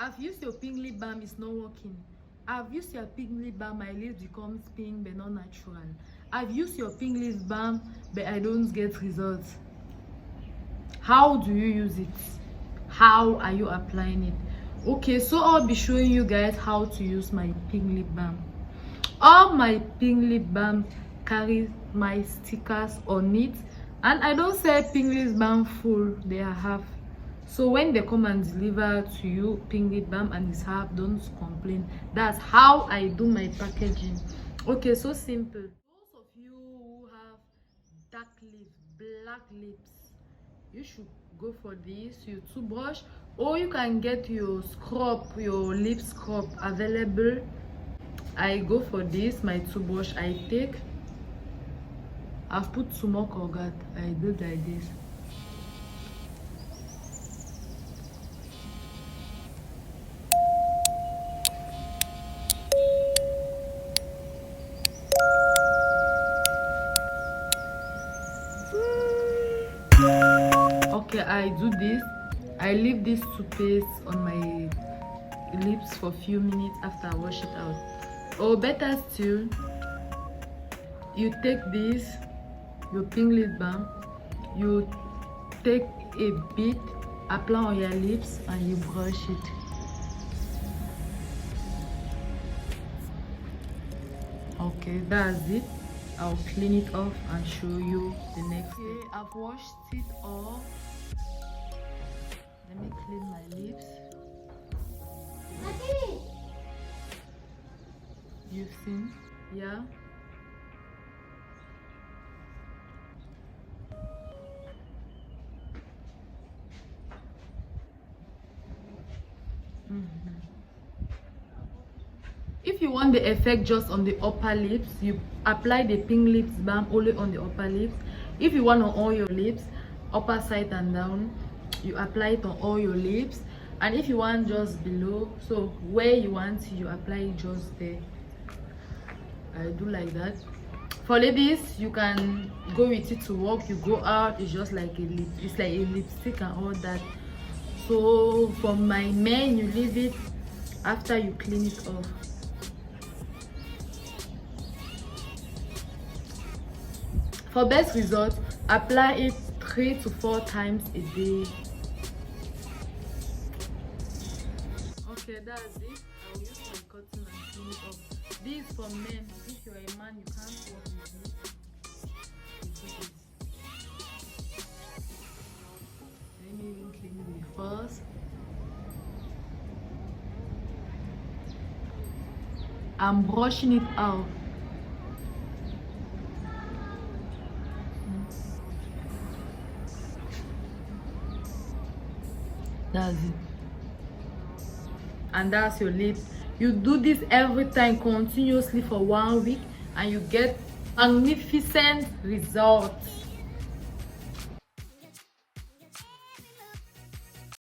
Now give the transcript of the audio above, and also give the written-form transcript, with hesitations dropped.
I've used your pink lip balm, it's not working. I've used your pink lip balm, my lips becomes pink but not natural. I've used your pink lip balm but I don't get results. How do you use it? How are you applying it? Okay, so I'll be showing you guys how to use my pink lip balm. All my pink lip balm carry my stickers on it, and I don't sell pink lip balm full, they are half. So when they come and deliver to you pink lip balm and it's half, don't complain. That's how I do my packaging. Okay, so simple. Those of you who have dark lips, black lips, you should go for this, your toothbrush, or you can get your scrub, your lip scrub available. I go for this, my toothbrush. I've put some more Colgate. I do like this. Okay, I do this. I leave this toothpaste on my lips for a few minutes after I wash it out. Or better still, you take this, your pink lip balm, you take a bit, apply on your lips, and you brush it. Okay, that's it. I'll clean it off and show you the next day. I've washed it off. Let me clean my lips. You've seen? Yeah. If you want the effect just on the upper lips, you apply the pink lips balm only on the upper lips. If you want on all your lips, upper side and down, you apply it on all your lips. And if you want just below, so where you want, you apply it just there. I do like that. For ladies, you can go with it to work, you go out, it's just like a lip, it's like a lipstick and all that. So for my men, you leave it after you clean it off. For best results, apply it 3 to 4 times a day. Okay, that's it. I will use my cotton and clean it up. This is for men. If you're a man, you can't work with this. Let me even clean it first. I'm brushing it out. That's it. And that's your lips. You do this every time continuously for 1 week and you get magnificent results.